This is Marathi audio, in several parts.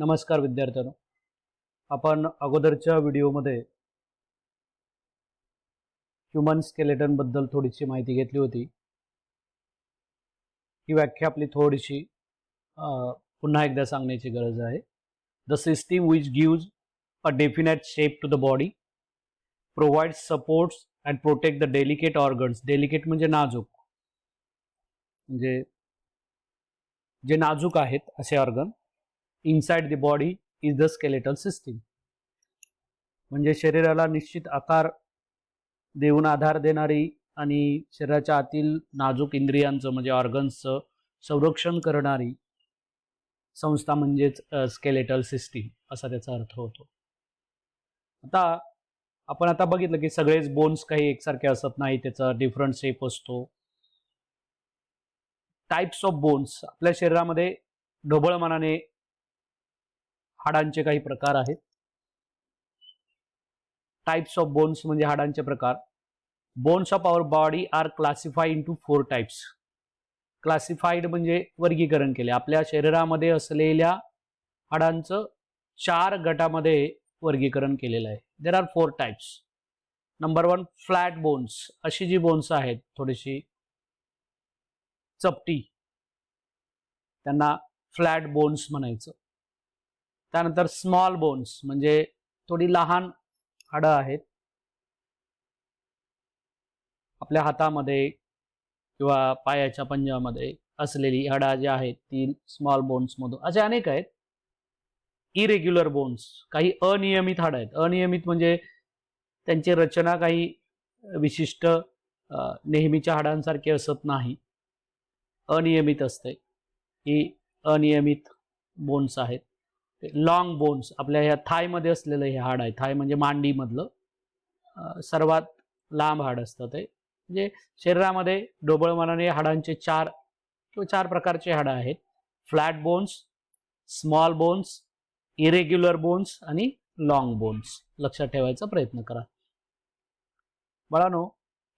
नमस्कार विद्यार्थ्यांनो, आपण अगोदरच्या व्हिडिओमध्ये ह्यूमन स्केलेटन बद्दल थोडीशी माहिती घेतली होती. ही व्याख्या आपली थोडीशी पुन्हा एकदा सांगण्याची गरज आहे. The system which gives a definite shape to the body, provides supports and protect the delicate organs. Delicate म्हणजे नाजूक, म्हणजे जे नाजूक आहेत असे organ inside the body is the skeletal system. म्हणजे शरीराला निश्चित आकार देऊन आधार देणारी आणि शरीराच्या आतील नाजूक इंद्रियांचं म्हणजे ऑर्गन्सचं संरक्षण करणारी संस्था म्हणजेच स्केलेटल सिस्टीम असा त्याचा अर्थ होतो. आपण आता बघितलं की सगळेच बोन्स काही एकसारखे असत नाही, त्याचा डिफरंट शेप असतो. Types of bones. आपल्या शरीरामध्ये ढोबळमानाने हाडांचे काही प्रकार आहेत. टाइप्स ऑफ बोन्स म्हणजे हाडांचे प्रकार. Bones of our body are classified into 4 types. Classified म्हणजे वर्गीकरण केले. आपल्या शरीरामध्ये असलेल्या हाडांचं 4 गटामध्ये वर्गीकरण केलेलं आहे. There are 4 types. Number 1 flat bones. अशी जी बोन्स आहेत थोडीशी चपटी, त्यांना फ्लॅट बोन्स म्हणायचं. त्यानंतर स्मॉल बोन्स म्हणजे थोडी लहान हाडं आहेत. आपल्या हातामध्ये किंवा पायाच्या पंजामध्ये असलेली हाडं जी आहेत ती स्मॉल बोन्स मधून. असे अनेक आहेत. इरेग्युलर बोन्स, काही अनियमित हाडं आहेत. अनियमित म्हणजे त्यांची रचना काही विशिष्ट नेहमीच्या हाडांसारखी असत नाही, अनियमित असते. ही अनियमित बोन्स आहेत. लॉंग बोन्स, आपल्या ह्या थायमध्ये असलेलं हे हाड आहे. थाय म्हणजे मांडीमधलं सर्वात लांब हाड असतं ते. म्हणजे शरीरामध्ये ढोबळमानाने हाडांचे 4 प्रकारचे हाडं आहेत. Flat bones, small bones, irregular bones आणि लॉंग बोन्स. लक्षात ठेवायचा प्रयत्न करा. बाळांनो,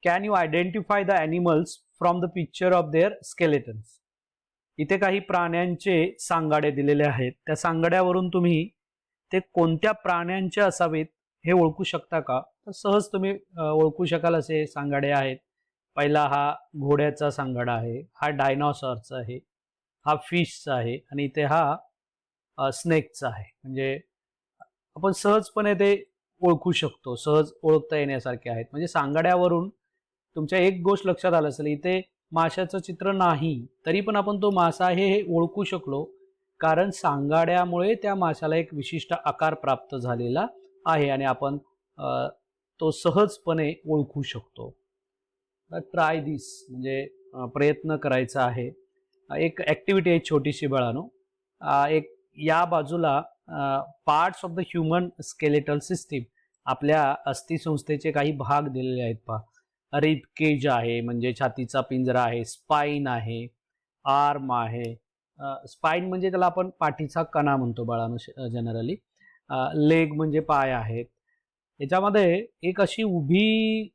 can you identify the animals from the picture of their skeletons. इथे काही प्राण्यांचे सांगाडे दिलेले आहेत. त्या सांगाड्यावरून तुम्ही ते कोणत्या प्राण्यांचे असावेत हे ओळखू शकता का? तर सहज तुम्ही ओळखू शकाल असे सांगाडे आहेत. पहिला हा घोड्याचा सांगाडा आहे, हा डायनॉसॉरचा आहे, हा फिशचा आहे आणि इथे हा स्नेकचा आहे. म्हणजे आपण सहजपणे ते ओळखू शकतो, सहज ओळखता येण्यासारखे आहेत. म्हणजे सांगाड्यावरून तुमच्या एक गोष्ट लक्षात आलं असेल, इथे माशाचं चित्र नाही तरी पण आपण तो मासा आहे हे ओळखू शकलो, कारण सांगाड्यामुळे त्या माशाला एक विशिष्ट आकार प्राप्त झालेला आहे आणि आपण तो सहजपणे ओळखू शकतो. ट्राय दिस म्हणजे प्रयत्न करायचा आहे. एक ॲक्टिव्हिटी आहे छोटीशी बाळांनो. एक या बाजूला parts of the human skeletal system, आपल्या अस्थिसंस्थेचे काही भाग दिलेले आहेत. पहा, रिब केज आहे म्हणजे छातीचा पिंजरा आहे, स्पाइन आहे, आर्म आहे. स्पाइन म्हणजे त्याला आपण पाठीचा कणा म्हणतो बाळांनो जनरली. लेग म्हणजे पाय आहेत. याच्यामध्ये एक अशी उभी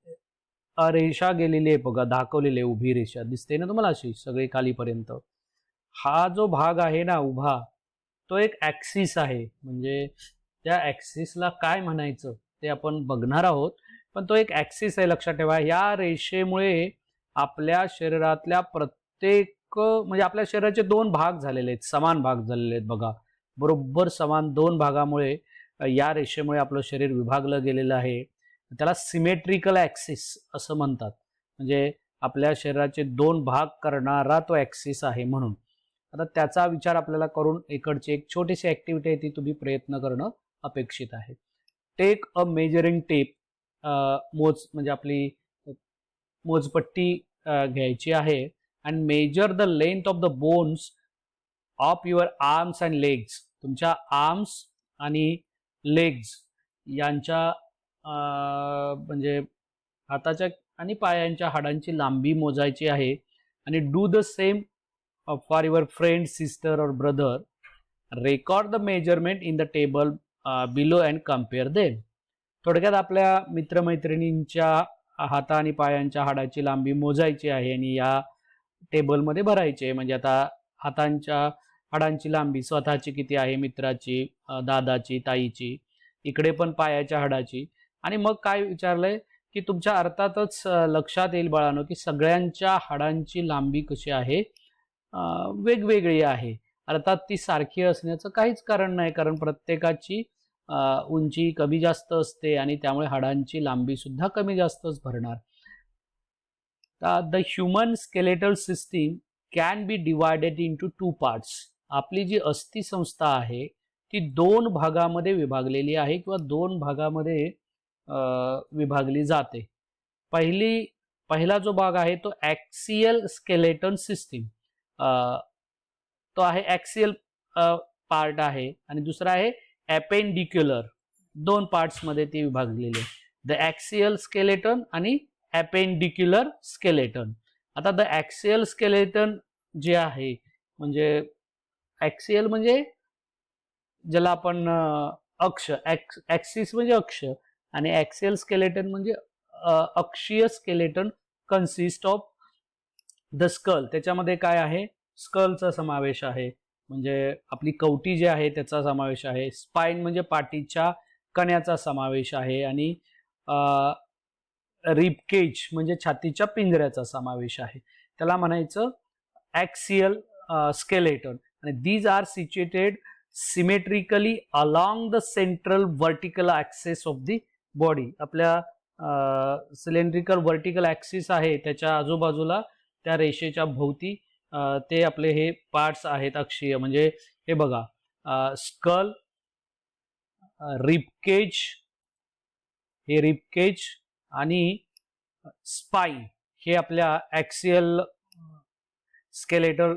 रेषा गेलेली आहे बघा, दाखवलेली आहे उभी रेषा दिसते ना तुम्हाला अशी सगळी खालीपर्यंत. हा जो भाग आहे ना उभा, तो एक ॲक्सिस आहे. म्हणजे त्या ॲक्सिसला काय म्हणायचं ते आपण बघणार आहोत, पण तो एक ॲक्सिस आहे, लक्षात ठेवा. या रेषेमुळे आपल्या शरीरातल्या प्रत्येक म्हणजे आपल्या शरीराचे 2 भाग झालेले आहेत, समान भाग झालेले आहेत बघा. बरोबर समान 2 भागामुळे या रेषेमुळे आपलं शरीर विभागलं गेलेलं आहे. त्याला सिमेट्रिकल ॲक्सिस असं म्हणतात. म्हणजे आपल्या शरीराचे 2 भाग करणारा तो ॲक्सिस आहे म्हणून. आता त्याचा विचार आपल्याला करून इकडची एक छोटीशी ॲक्टिव्हिटी आहे ती तुम्ही प्रयत्न करणं अपेक्षित आहे. Take a measuring tape. म्हणजे आपली मोजपट्टी घ्यायची आहे and measure the length of the bones of your arms and legs. तुमच्या आर्म्स आणि लेग्स यांच्या म्हणजे हाताच्या आणि पायांच्या हाडांची लांबी मोजायची आहे. आणि do the same for your friend, sister और brother. Record the measurement in the table below and compare them. थोडक्यात आपल्या मित्रमैत्रिणींच्या हाता आणि पायांच्या हाडाची लांबी मोजायची आहे आणि या टेबलमध्ये भरायची आहे. म्हणजे आता हातांच्या हाडांची लांबी स्वतःची किती आहे, मित्राची, दादाची, ताईची, इकडे पण पायाच्या हाडाची. आणि मग काय विचारलंय की तुमच्या अर्थातच लक्षात येईल बाळांनो की सगळ्यांच्या हाडांची लांबी कशी आहे, वेगवेगळी आहे. अर्थात ती सारखी असण्याचं काहीच कारण नाही, कारण प्रत्येकाची उंची कमी जास्त असते आणि त्यामुळे हाडांची लांबी सुद्धा कमी जास्तच भरणार. The human skeletal system can be divided into 2 parts. आपली जी अस्थिसंस्था आहे ती 2 भागामध्ये विभागलेली आहे किंवा 2 भागामध्ये विभागली जाते. पहिला जो भाग आहे तो ॲक्सियल स्केलेटन सिस्टीम, तो आहे ॲक्सियल पार्ट आहे, आणि दुसरा आहे ॲपेंडिक्युलर. 2 पार्ट्समध्ये ती विभागलेली आहे, द ॲक्सियल स्केलेटन आणि ॲपेंडिक्युलर स्केलेटन. आता द ॲक्सियल स्केलेटन जे आहे, म्हणजे ॲक्सियल म्हणजे ज्याला आपण अक्ष, ॲक्सिस म्हणजे अक्ष, आणि ॲक्सियल स्केलेटन म्हणजे अक्षीय skeleton consist of the skull. त्याच्यामध्ये काय आहे, स्कलचा समावेश आहे, म्हणजे आपली कवटी जी आहे त्याचा समावेश आहे. स्पाइन म्हणजे पाठीच्या कण्याचा समावेश आहे, आणि रिबकेज म्हणजे छातीच्या पिंजऱ्याचा समावेश आहे. त्याला म्हणायचं ॲक्सियल स्केलेटन. आणि these are situated symmetrically along the central vertical axes of the body. आपल्या सिलेंड्रिकल वर्टिकल ॲक्सिस आहे त्याच्या आजूबाजूला त्या रेषेच्या भोवती ते आपले हे पार्ट्स आहेत अक्षीय. म्हणजे हे बघा, स्कल, रिबकेज, हे रिबकेज आणि स्पाइन हे आपल्या ॲक्सियल स्केलेटल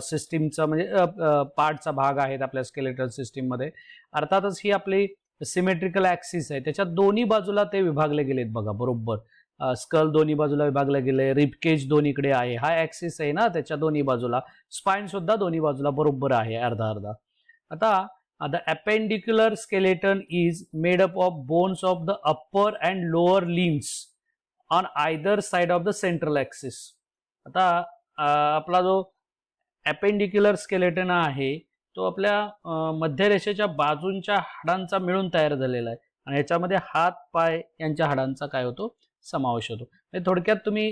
सिस्टीमचा म्हणजे पार्टचा भाग आहेत आपल्या स्केलेटल सिस्टीममध्ये. अर्थातच ही आपली सिमेट्रिकल ॲक्सिस आहे, त्याच्या दोन्ही बाजूला ते विभागले गेलेत बघा बरोबर. स्कल दोन्ही बाजूला विभागले गेले, रिबकेज दोन्हीकडे आहे, हा ॲक्सिस आहे ना त्याच्या दोन्ही बाजूला, स्पाइन सुद्धा दोन्ही बाजूला बरोबर आहे अर्धा अर्धा. आता the appendicular skeleton is made up of bones of the upper and lower limbs on either side of the central axis. आता आपला जो ॲपेंडिक्युलर स्केलेटन आहे तो आपल्या मध्यरेषेच्या बाजूंच्या हाडांचा मिळून तयार झालेला आहे, आणि याच्यामध्ये हात पाय यांच्या हाडांचा काय होतो, समावेश होतो. म्हणजे थोडक्यात तुम्ही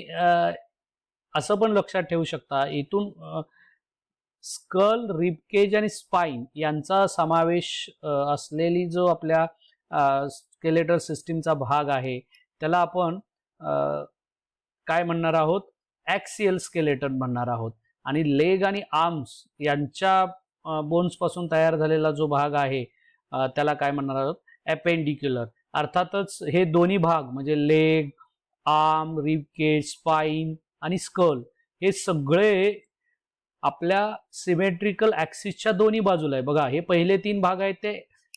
असं पण लक्षात ठेवू शकता, इथून स्कल, रिबकेज आणि स्पाइन यांचा समावेश असलेली जो आपल्या स्केलेटल सिस्टीमचा भाग आहे त्याला आपण काय म्हणणार आहोत, ॲक्सियल स्केलेटन म्हणणार आहोत. आणि लेग आणि आर्म्स यांच्या बोन्स पासून तयार झालेला जो भाग आहे त्याला काय म्हणणार आहोत, ॲपेंडिक्युलर. अर्थातच हे दोन्ही भाग म्हणजे लेग, आर्म, रिबकेज, स्पाइन आणि स्कल हे सगळे आपल्या सिमेट्रिकल ॲक्सिसच्या दोन्ही बाजूला आहे. बघा, हे पहिले 3 भाग आहेत ते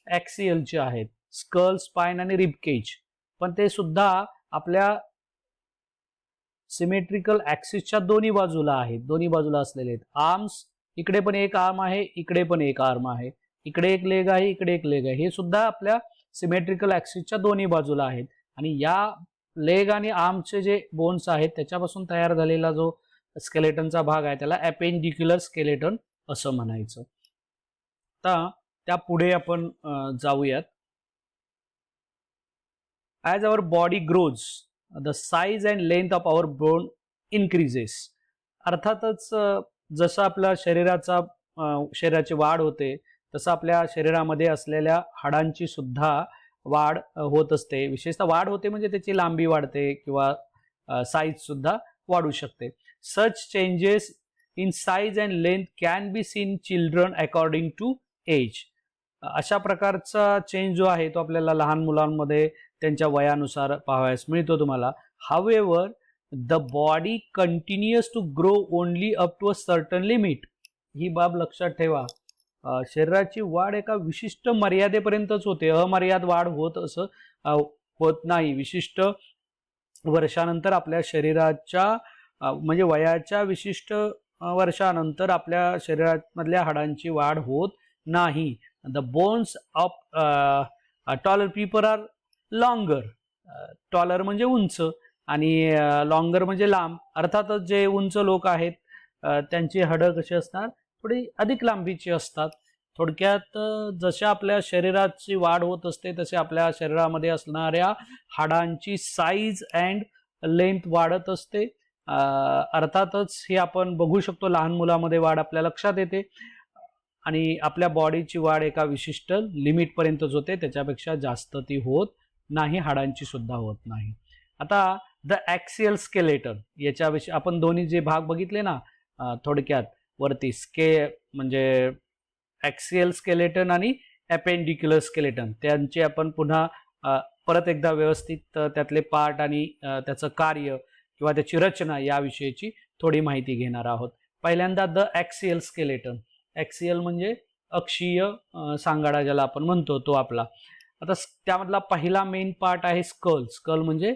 ॲक्सियलचे आहेत, स्कल, स्पाइन आणि रिबकेज, पण ते सुद्धा आपल्या सिमेट्रिकल ॲक्सिसच्या दोन्ही बाजूला आहेत, दोन्ही बाजूला असलेले आहेत. आर्म्स, इकडे पण एक आर्म आहे, इकडे पण एक आर्म आहे, इकडे एक लेग आहे, इकडे एक लेग आहे, हे सुद्धा आपल्या सिमेट्रिकल ॲक्सिसच्या दोन्ही बाजूला आहेत. आणि या लेग आणि आर्मचे जे बोन्स आहेत त्याच्यापासून तयार झालेला जो स्केलेटनचा भाग आहे त्याला ॲपेंडिक्युलर स्केलेटन असं म्हणायचं. आता त्या पुढे आपण जाऊयात. As our body grows the size and length of our bone increases. अर्थातच जसं आपल्या शरीराची वाढ होते तसं आपल्या शरीरामध्ये असलेल्या हाडांची सुद्धा वाढ होत असते. विशेषतः वाढ होते म्हणजे त्याची लांबी वाढते किंवा साईज सुद्धा वाढू शकते. Such changes in size and length can be seen children according to age. अशा प्रकारचा चेंज जो आहे तो आपल्याला लहान मुलांमध्ये त्यांच्या वयानुसार पाहावयास मिळतो तुम्हाला. However the body continuous to grow only up to a certain limit. ही बाब लक्षात ठेवा, शरीराची वाढ एका विशिष्ट मर्यादेपर्यंतच होते, अमर्याद वाढ होत नाही. विशिष्ट वर्षानंतर आपल्या शरीराच्या म्हणजे वयाच्या विशिष्ट वर्षानंतर आपल्या शरीरामधल्या हाडांची वाढ होत नाही. The bones of taller people are longer. Taller म्हणजे उंच आणि लॉंगर म्हणजे लांब. अर्थातच जे उंच लोक आहेत त्यांची हाडं कशी असणार, थोडी अधिक लांबीची असतात. थोडक्यात जशा आपल्या शरीराची वाढ होत असते तसे आपल्या शरीरामध्ये असणाऱ्या हाडांची साईज अँड लेंथ वाढत असते. अर्थातच हे आपण बघू शकतो, लहान मुलामध्ये वाढ आपल्या लक्षात येते आणि आपल्या बॉडीची वाढ एका विशिष्ट लिमिटपर्यंतच होते, त्याच्यापेक्षा जास्त ती होत नाही, हाडांची सुद्धा होत नाही. आता द ॲक्सियल स्केलेटन याच्याविषयी आपण दोन्ही जे भाग बघितले ना, थोडक्यात वरती म्हणजे ॲक्सियल स्केलेटन आणि अपेंडिक्युलर स्केलेटन, त्यांचे आपण पुन्हा परत एकदा व्यवस्थित त्यातले पार्ट आणि त्याचं कार्य किंवा त्याची रचना याविषयीची थोडी माहिती घेणार आहोत. पहिल्यांदा द ॲक्सियल स्केलेटन. ॲक्सियल म्हणजे अक्षीय सांगाडा ज्याला आपण म्हणतो तो आपला. आता त्यामधला पहिला मेन पार्ट आहे स्कल. स्कल म्हणजे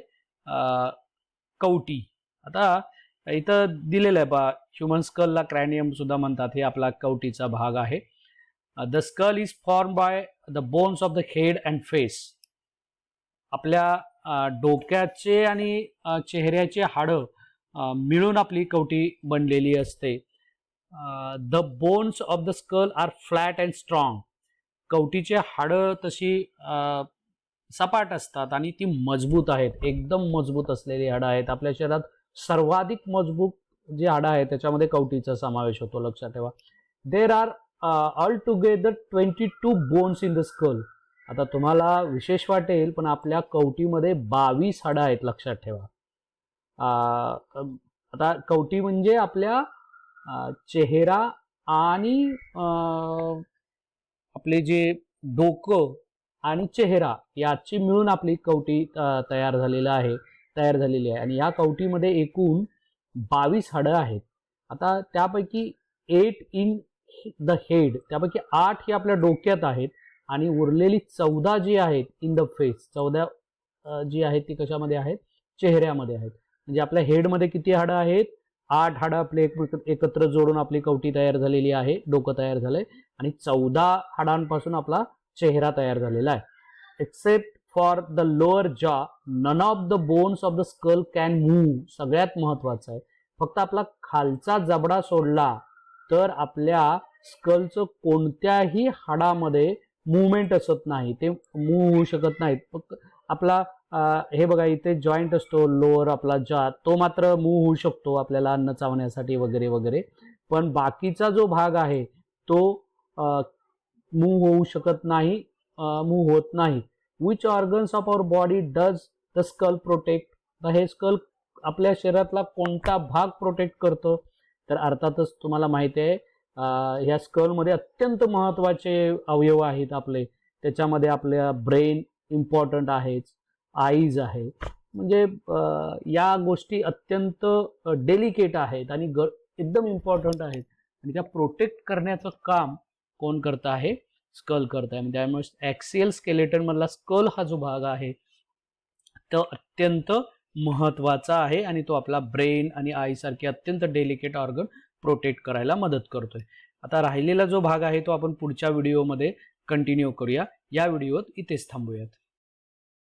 कवटी. आता इथं दिलेलं आहे बा, ह्युमन स्कलला क्रॅनियम सुद्धा म्हणतात, हे आपला कवटीचा भाग आहे. The skull is form by the bones of the head and face. आपल्या डोक्याचे आणि चेहऱ्याचे हाडं मिळून आपली कवटी बनलेली असते. The bones of the skull are flat and strong. कवटीचे हाडं तशी सपाट असतात आणि ती मजबूत आहेत, एकदम मजबूत असलेली हाडं आहेत. आपल्या शरीरात सर्वाधिक मजबूत जी हाडं आहेत त्याच्यामध्ये कवटीचा समावेश होतो, लक्षात ठेवा. There are all together 22 bones in the skull. आता तुम्हाला विशेष वाटेल पण आपल्या कवटीमध्ये 22 हाडं आहेत, लक्षात ठेवा. आता कवटी म्हणजे आपल्या चेहरा आणि आपले जे डोकं आणि चेहरा याची मिळून आपली कवटी तयार झालेली आहे आणि या कवटीमध्ये एकूण 22 हाडं आहेत. आता त्यापैकी 8 इन द हेड, त्यापैकी 8 ही आपल्या डोक्यात आहेत आणि उरलेली 14 जी आहेत इन द फेस, 14 जी आहेत ती कशामध्ये आहेत, चेहऱ्यामध्ये आहेत. म्हणजे आपल्या हेडमध्ये किती हाडं आहेत, 8 हाडं आपले एकत्र जोडून आपली कवटी तयार झालेली आहे, डोकं तयार झालंय आणि 14 हाडांपासून आपला चेहरा तयार झालेला आहे. Except for the lower jaw none of the bones of the skull can move. सगळ्यात महत्वाचं आहे, फक्त आपला खालचा जबडा सोडला तर आपल्या स्कलचं कोणत्याही हाडामध्ये मूवमेंट असत नाही, ते मूव्ह होऊ शकत नाहीत. फक्त आपला हे बघा इथे जॉईंट असतो लोअर आपला जॉ, तो मात्र मूव्ह होऊ शकतो आपल्याला अन्न चावण्यासाठी वगैरे वगैरे, पण बाकीचा जो भाग आहे तो मूव्ह होऊ शकत नाही, मूव्ह होत नाही. Which organs of our body does the skull protect. तर हे स्कल आपल्या शरीरातला कोणता भाग प्रोटेक्ट करतो, तर अर्थातच तुम्हाला माहिती आहे ह्या स्कलमध्ये अत्यंत महत्त्वाचे अवयव आहेत आपले. त्याच्यामध्ये आपल्या ब्रेन इम्पॉर्टंट आहेत, आईज आहे, म्हणजे या गोष्टी अत्यंत डेलिकेट आहेत आणि एकदम इम्पॉर्टंट आहेत आणि त्या प्रोटेक्ट करण्याचं काम कोण करत आहे, स्कल करत आहे. त्यामुळे ॲक्सियल स्केलेटन मधला स्कल हा जो भाग आहे तो अत्यंत महत्त्वाचा आहे आणि तो आपला ब्रेन आणि आई सारखे अत्यंत डेलिकेट ऑर्गन प्रोटेक्ट करायला मदत करतोय. आता राहिलेला जो भाग आहे तो आपण पुढच्या व्हिडिओमध्ये कंटिन्यू करूया. या व्हिडिओत इथेच थांबूयात.